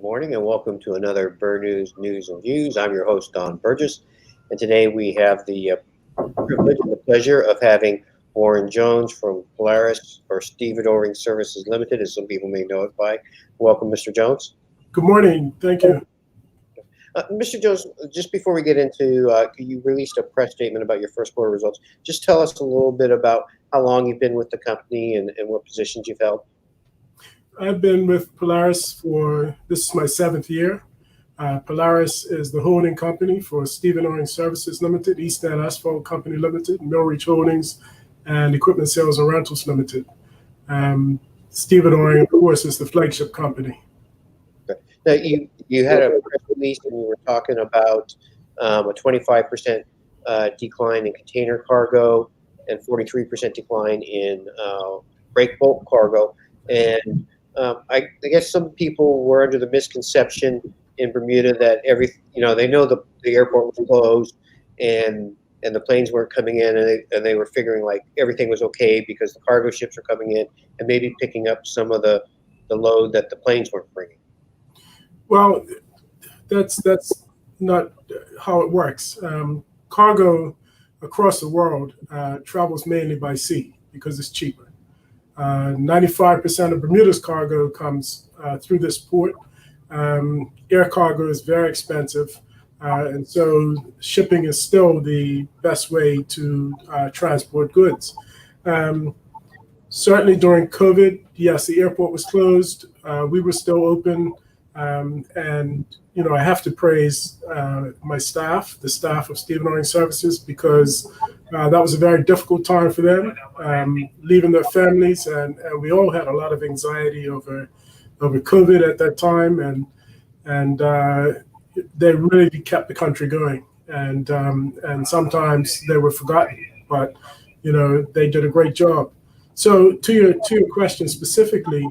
morning and welcome to another News and Views. I'm your host, Don Burgess, and today we have the privilege and the pleasure of having Warren Jones from Polaris, or Stevedoring Services Limited, as some people may know it by. Welcome, Mr. Jones. Good morning. Thank you. Mr. Jones, just before we get into, you released a press statement about your first quarter results. Just tell us a little bit about how long you've been with the company and what positions you've held. I've been with Polaris this is my 7th year. Polaris is the holding company for Stevedoring Services Limited, East End Asphalt Company Limited, Millreach Holdings, and Equipment Sales and Rentals Limited. Stevedoring, of course, is the flagship company. Now, you had a press release and you were talking about a 25% decline in container cargo and 43% decline in break bulk cargo. And I guess some people were under the misconception in Bermuda that they know the airport was closed and the planes weren't coming in, and they were figuring like everything was okay because the cargo ships were coming in and maybe picking up some of the load that the planes weren't bringing. Well, that's not how it works. Cargo across the world travels mainly by sea because it's cheaper. 95% of Bermuda's cargo comes through this port. Air cargo is very expensive, and so shipping is still the best way to transport goods. Certainly during COVID, yes, the airport was closed. We were still open. And I have to praise my staff, the staff of Stevedoring Services, because that was a very difficult time for them, leaving their families, and we all had a lot of anxiety over COVID at that time, and they really kept the country going, and sometimes they were forgotten, but they did a great job. So to your question specifically.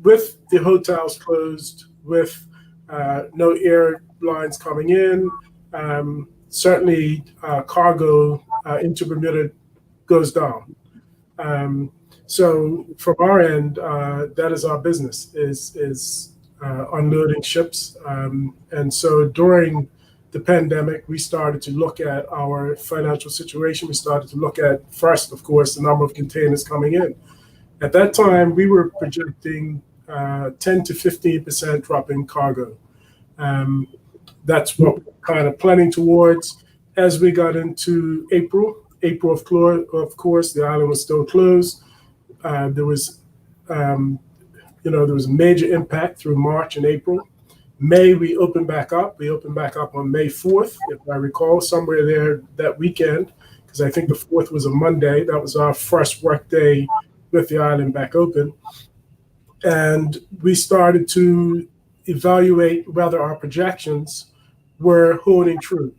With the hotels closed, with no airlines coming in, certainly cargo into Bermuda goes down. So from our end, that is our business, is unloading ships. And so during the pandemic, we started to look at our financial situation. We started to look at, first, of course, the number of containers coming in. At that time, we were projecting 10 to 15% drop in cargo. That's what we're kind of planning towards. As we got into April, of course, the island was still closed. There was a major impact through March and April. May, we opened back up. We opened back up on May 4th, if I recall, somewhere there that weekend, because I think the 4th was a Monday. That was our first work day with the island back open. And we started to evaluate whether our projections were holding true.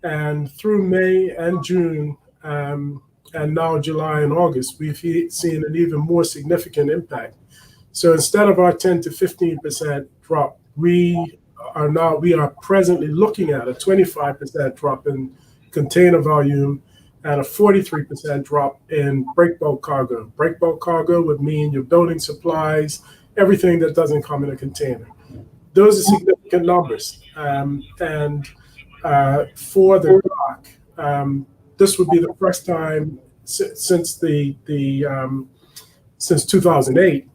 And through May and June, and now July and August, we've seen an even more significant impact. So instead of our 10 to 15% drop, we are presently looking at a 25% drop in container volume and a 43% drop in break bulk cargo. Break bulk cargo would mean your building supplies, everything that doesn't come in a container. Those are significant numbers. And for the dock, this would be the first time since 2008,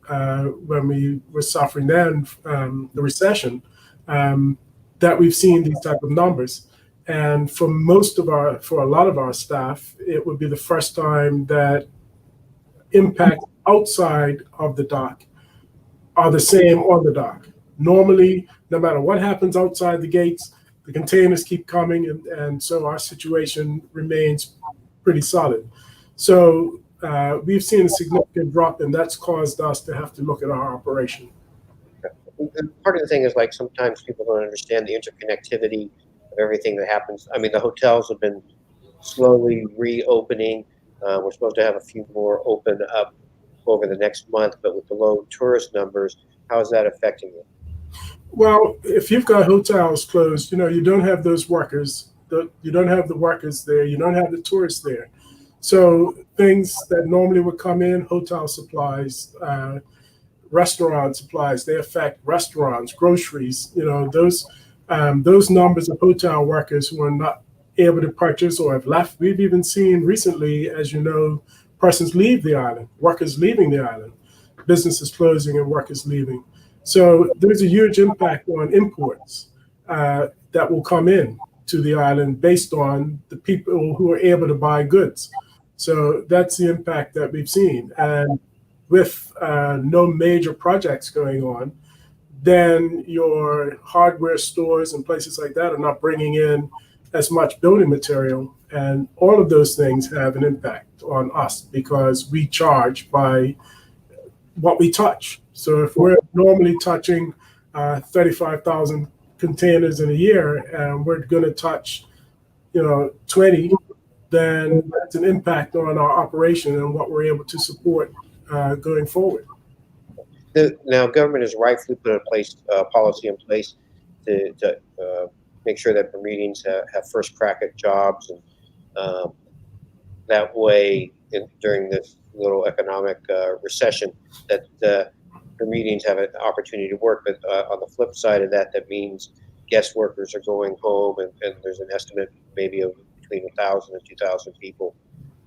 when we were suffering then the recession, that we've seen these type of numbers. And for a lot of our staff, it would be the first time that impact outside of the dock are the same on the dock. Normally, no matter what happens outside the gates, the containers keep coming, and so our situation remains pretty solid. So we've seen a significant drop, and that's caused us to have to look at our operation. Part of the thing is, like, sometimes people don't understand the interconnectivity of everything that happens. I mean, the hotels have been slowly reopening. We're supposed to have a few more open up over the next month, but with the low tourist numbers, how is that affecting you? Well, if you've got hotels closed, you don't have those workers. You don't have the workers there. You don't have the tourists there. So things that normally would come in, hotel supplies, restaurant supplies. They affect restaurants, groceries. Those numbers of hotel workers who are not able to purchase or have left. We've even seen recently, as you know, persons leave the island, workers leaving the island, businesses closing and workers leaving. So there's a huge impact on imports that will come in to the island based on the people who are able to buy goods. So that's the impact that we've seen. And with no major projects going on, then your hardware stores and places like that are not bringing in as much building material. And all of those things have an impact on us because we charge by what we touch. So if we're normally touching 35,000 containers in a year and we're going to touch 20, then that's an impact on our operation and what we're able to support going forward. Now, government has rightfully put a policy in place to make sure that Bermudians have first crack at jobs, and that way, during this little economic recession, that Bermudians have an opportunity to work. But on the flip side of that, that means guest workers are going home, and there's an estimate maybe of between 1,000 and 2,000 people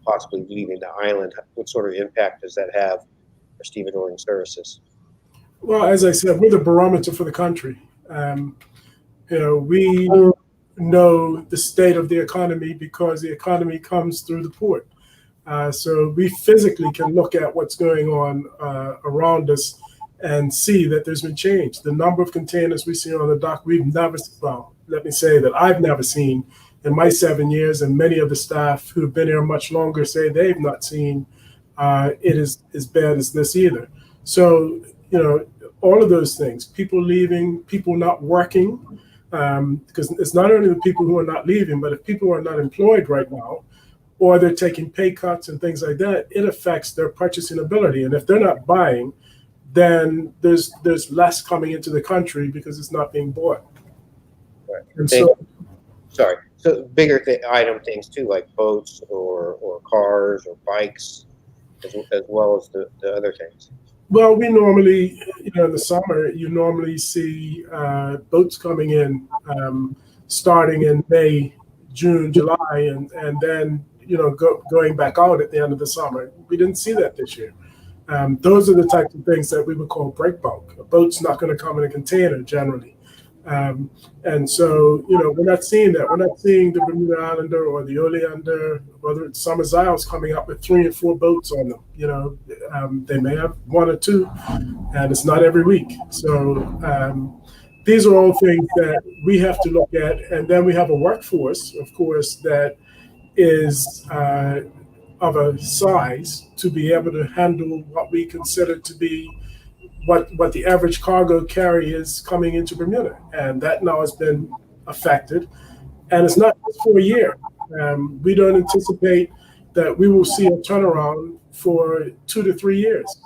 possibly leaving the island. What sort of impact does that have for stevedoring services? Well, as I said, we're the barometer for the country. We know the state of the economy because the economy comes through the port. So we physically can look at what's going on around us and see that there's been change. The number of containers we see on the dock, let me say that I've never seen in my 7 years, and many of the staff who've been here much longer say they've not seen it as bad as this either. So, all of those things, people leaving, people not working, because it's not only the people who are not leaving, but if people are not employed right now, or they're taking pay cuts and things like that, it affects their purchasing ability. And if they're not buying, then there's less coming into the country because it's not being bought. Right. And so bigger item things too, like boats or cars or bikes, as well as the other things. Well, we normally, in the summer, you normally see boats coming in starting in May, June, July, and then, going back out at the end of the summer. We didn't see that this year. Those are the types of things that we would call break bulk. A boat's not going to come in a container generally. And so, we're not seeing that. We're not seeing the Bermuda Islander or the Oleander, whether it's Summers Isles, coming up with 3 and 4 boats on them. They may have 1 or 2, and it's not every week. So these are all things that we have to look at. And then we have a workforce, of course, that is of a size to be able to handle what we consider to be what the average cargo carry is coming into Bermuda. And that now has been affected. And it's not just for a year. We don't anticipate that we will see a turnaround for 2 to 3 years.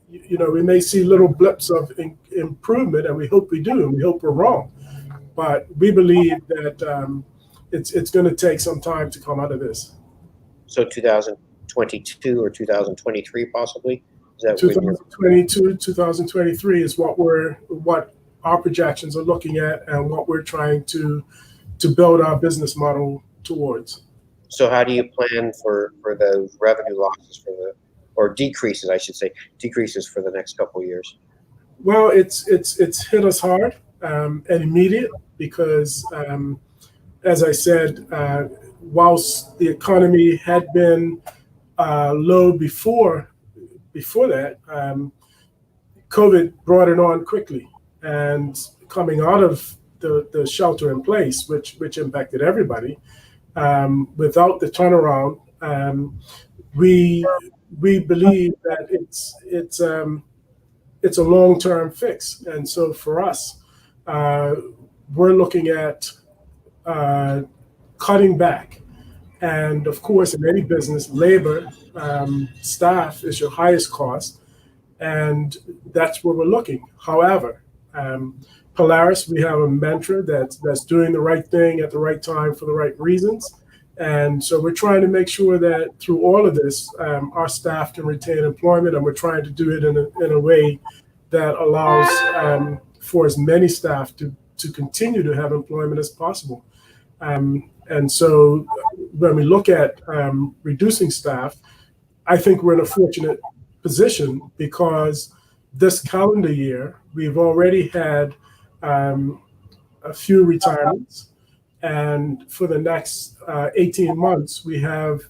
We may see little blips of improvement, and we hope we do, and we hope we're wrong. But we believe that it's going to take some time to come out of this. So 2022 or 2023 possibly? Is that 2022, 2023 is what our projections are looking at and what we're trying to build our business model towards. So how do you plan for those revenue losses or decreases, I should say, for the next couple of years? Well, it's hit us hard and immediate because, as I said, whilst the economy had been low before that, COVID brought it on quickly, and coming out of the shelter in place, which impacted everybody, without the turnaround, we believe that it's a long-term fix, and so for us, we're looking at cutting back. And of course, in any business, labor, staff is your highest cost, and that's where we're looking. However, Polaris, we have a mantra that's doing the right thing at the right time for the right reasons, And so we're trying to make sure that through all of this, our staff can retain employment, and we're trying to do it in a way that allows for as many staff to continue to have employment as possible. And so when we look at reducing staff, I think we're in a fortunate position because this calendar year, we've already had a few retirements. And for the next 18 months, we have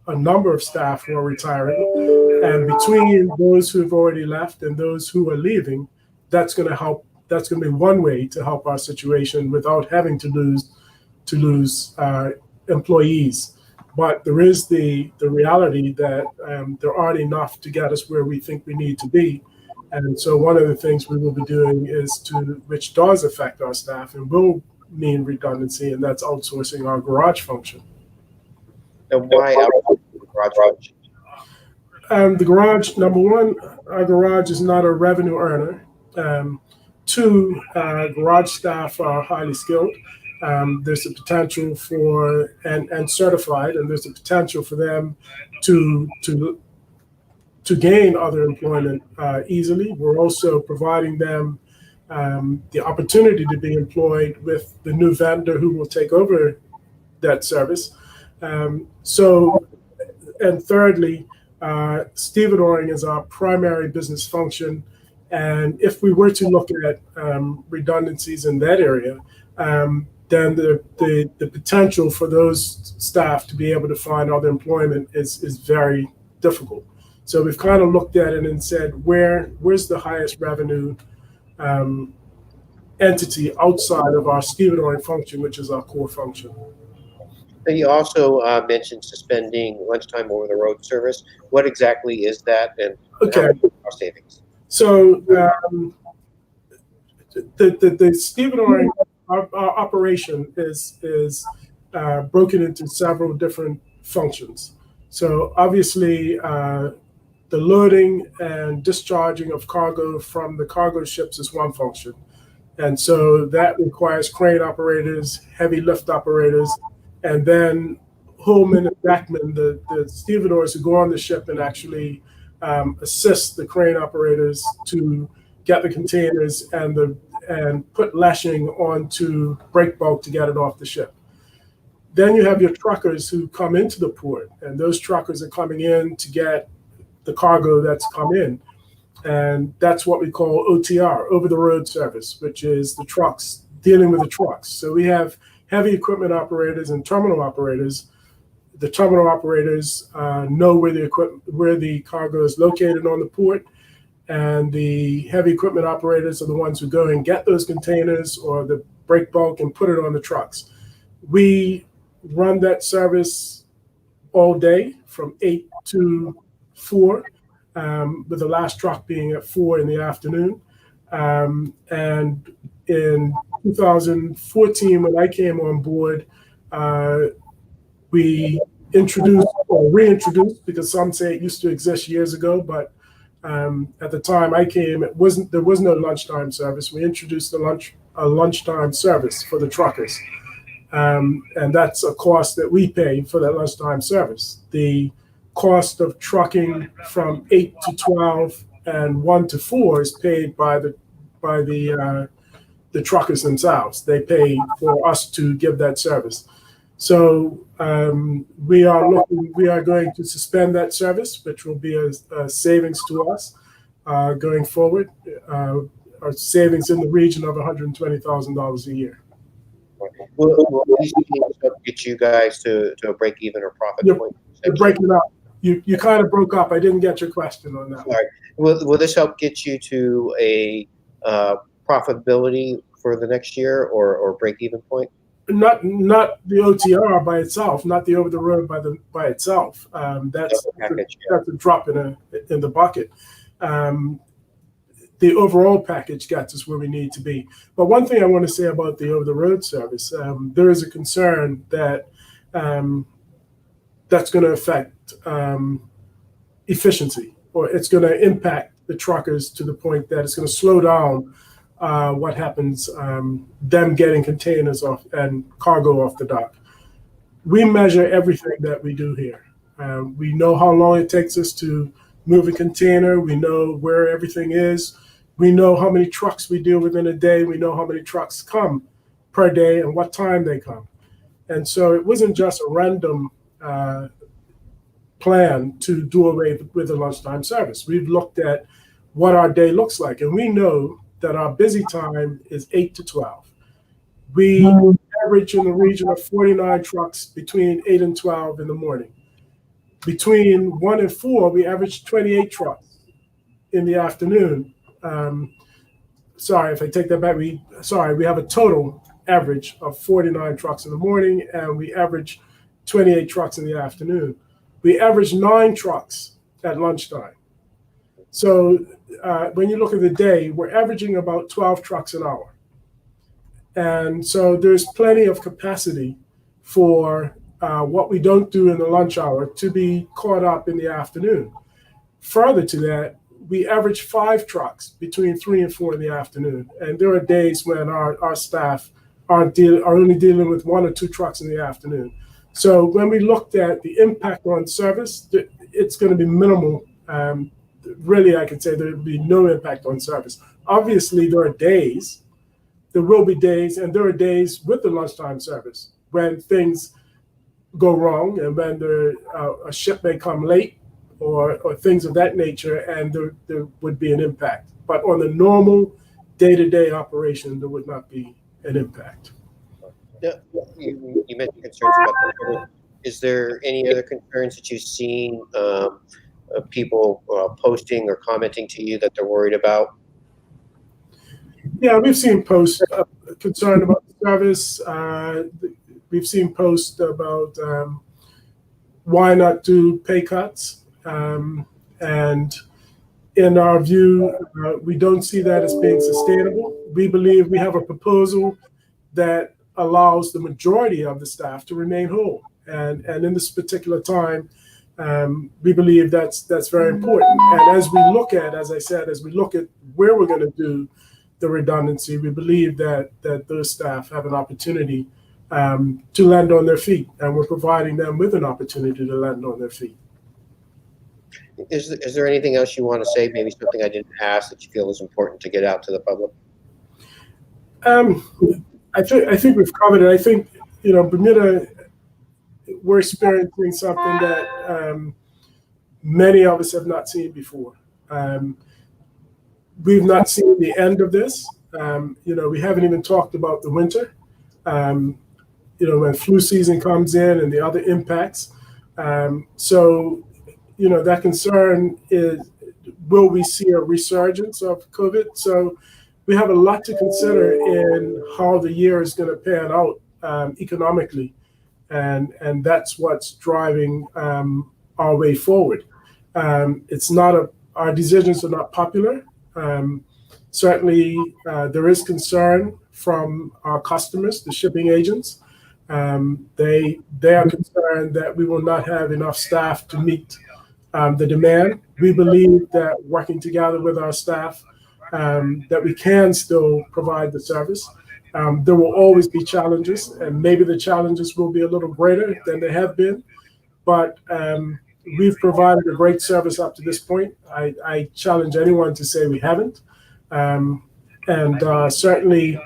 a number of staff who are retiring. And between those who have already left and those who are leaving, that's going to help. That's going to be one way to help our situation without having to lose employees. But there is the reality that there aren't enough to get us where we think we need to be. And so one of the things we will be doing which does affect our staff and will mean redundancy, and that's outsourcing our garage function. And why outsourcing the garage function? The garage, number one, our garage is not a revenue earner. Two, garage staff are highly skilled. There's a potential for and certified, and there's a potential for them to gain other employment easily. We're also providing them the opportunity to be employed with the new vendor who will take over that service. And thirdly, stevedoring is our primary business function. And if we were to look at redundancies in that area, then the potential for those staff to be able to find other employment is very difficult. So we've kind of looked at it and said, where's the highest revenue entity outside of our stevedoring function, which is our core function. And you also mentioned suspending lunchtime over-the-road service. What exactly is that, and how much cost savings? So the stevedoring our operation is broken into several different functions. So obviously, the loading and discharging of cargo from the cargo ships is one function. And so that requires crane operators, heavy lift operators, and then Holman and Beckman, the stevedores who go on the ship and actually assist the crane operators to get the containers and put lashing onto break bulk to get it off the ship. Then you have your truckers who come into the port, and those truckers are coming in to get the cargo that's come in. And that's what we call OTR, over the road service, which is the trucks, dealing with the trucks. So we have heavy equipment operators and terminal operators. The terminal operators know where the cargo is located on the port, and the heavy equipment operators are the ones who go and get those containers or the break bulk and put it on the trucks. We run that service all day from 8 to 4, with the last truck being at 4 in the afternoon. And in 2014, when I came on board, we introduced or reintroduced, because some say it used to exist years ago, but at the time I came, there was no lunchtime service. We introduced a lunchtime service for the truckers. And that's a cost that we pay for that lunchtime service. The cost of trucking from 8 to 12 and 1 to 4 is paid by the truckers themselves. They pay for us to give that service. So we are going to suspend that service, which will be a savings to us going forward. Our savings in the region of $120,000 a year. Will these things get you guys to a break even or profit point? You're breaking up. You kind of broke up. I didn't get your question on that. Sorry. Will this help get you to a profitability for the next year or break even point? Not the OTR by itself, not the over the road by itself. That's a drop in the bucket. The overall package gets us where we need to be. But one thing I want to say about the over the road service, there is a concern that that's going to affect efficiency, or it's going to impact the truckers to the point that it's going to slow down what happens, them getting containers off and cargo off the dock. we measure everything that we do here. We know how long it takes us to move a container. We know where everything is. We know how many trucks we deal with in a day. We know how many trucks come per day and what time they come. And so it wasn't just a random plan to do away with the lunchtime service. We've looked at what our day looks like, and we know that our busy time is 8 to 12. We average in the region of 49 trucks between 8 and 12 in the morning. Between 1 and 4, we average 28 trucks in the afternoon. Sorry, if I take that back, we have a total average of 49 trucks in the morning, and we average 28 trucks in the afternoon. We average 9 trucks at lunchtime. So when you look at the day, we're averaging about 12 trucks an hour. And so there's plenty of capacity for what we don't do in the lunch hour to be caught up in the afternoon. Further to that, we average 5 trucks between 3 and 4 in the afternoon. And there are days when our staff are only dealing with 1 or 2 trucks in the afternoon. So when we looked at the impact on service, it's going to be minimal. Really, I could say there will be no impact on service. Obviously, there will be days, and there are days with the lunchtime service when things go wrong and when a ship may come late or things of that nature, and there would be an impact. But on the normal day-to-day operation, there would not be an impact. Yeah, you mentioned concerns about the. Is there any other concerns that you've seen people posting or commenting to you that they're worried about? Yeah, we've seen posts concerned about the service. We've seen posts about why not do pay cuts. And in our view, we don't see that as being sustainable. We believe we have a proposal that allows the majority of the staff to remain whole. And in this particular time, we believe that's very important. And as we look at, as I said, as we look at where we're going to do the redundancy, we believe that those staff have an opportunity to land on their feet, and we're providing them with an opportunity to land on their feet. Is there anything else you want to say? Maybe something I didn't ask that you feel is important to get out to the public? I think we've covered it. I think, Bermuda, we're experiencing something that many of us have not seen before. We've not seen the end of this. We haven't even talked about the winter. When flu season comes in and the other impacts. So that concern is, will we see a resurgence of COVID? So we have a lot to consider in how the year is going to pan out economically. And that's what's driving our way forward. Our decisions are not popular. Certainly, there is concern from our customers, the shipping agents. They are concerned that we will not have enough staff to meet the demand. We believe that working together with our staff, that we can still provide the service. There will always be challenges, and maybe the challenges will be a little greater than they have been. But we've provided a great service up to this point. I challenge anyone to say we haven't. Certainly,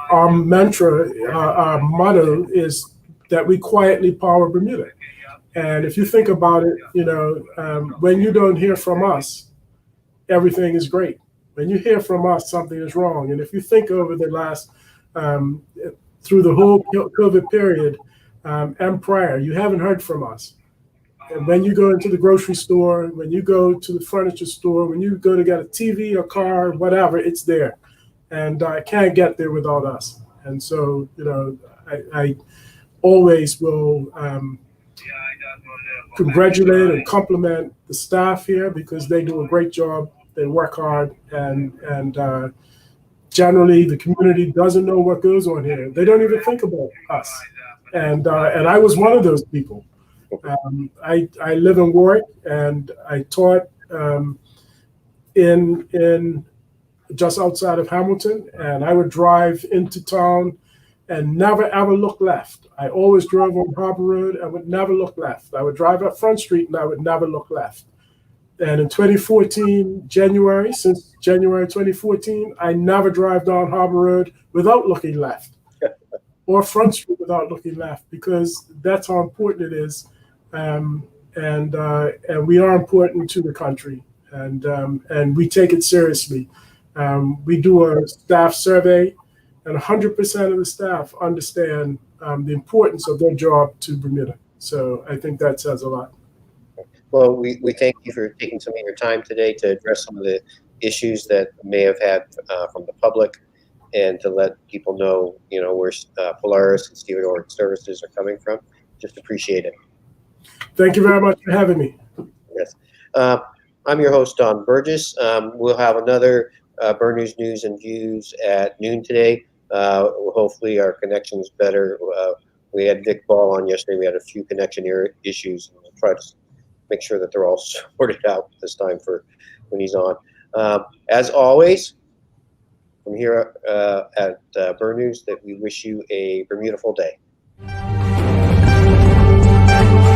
our mantra, our motto is that we quietly power Bermuda. And if you think about it, when you don't hear from us, everything is great. When you hear from us, something is wrong. And if you think over the last, through the whole COVID period and prior, you haven't heard from us. And when you go into the grocery store, when you go to the furniture store, when you go to get a TV, a car, whatever, it's there. And I can't get there without us. And so, I always will congratulate and compliment the staff here because they do a great job. They work hard, and generally the community doesn't know what goes on here. They don't even think about us. And I was one of those people. I live in Warwick, and I taught in just outside of Hamilton, and I would drive into town and never ever look left. I always drove on Harbor Road. I would never look left. I would drive up Front Street and I would never look left. And in 2014, January, since January 2014, I never drive down Harbor Road without looking left or Front Street without looking left, because that's how important it is. And we are important to the country, and we take it seriously. We do a staff survey, and 100% of the staff understand the importance of their job to Bermuda. So I think that says a lot. Well, we thank you for taking some of your time today to address some of the issues that may have had from the public, and to let people know, where Polaris and stevedore services are coming from. Just appreciate it. Thank you very much for having me. Yes. I'm your host, Don Burgess. We'll have another Burn News and Views at noon today. Hopefully our connection is better. We had Vic Ball on yesterday. We had a few connection issues, and we'll try to make sure that they're all sorted out this time for when he's on. As always, from here at Burn News, that we wish you a Bermuda-ful day.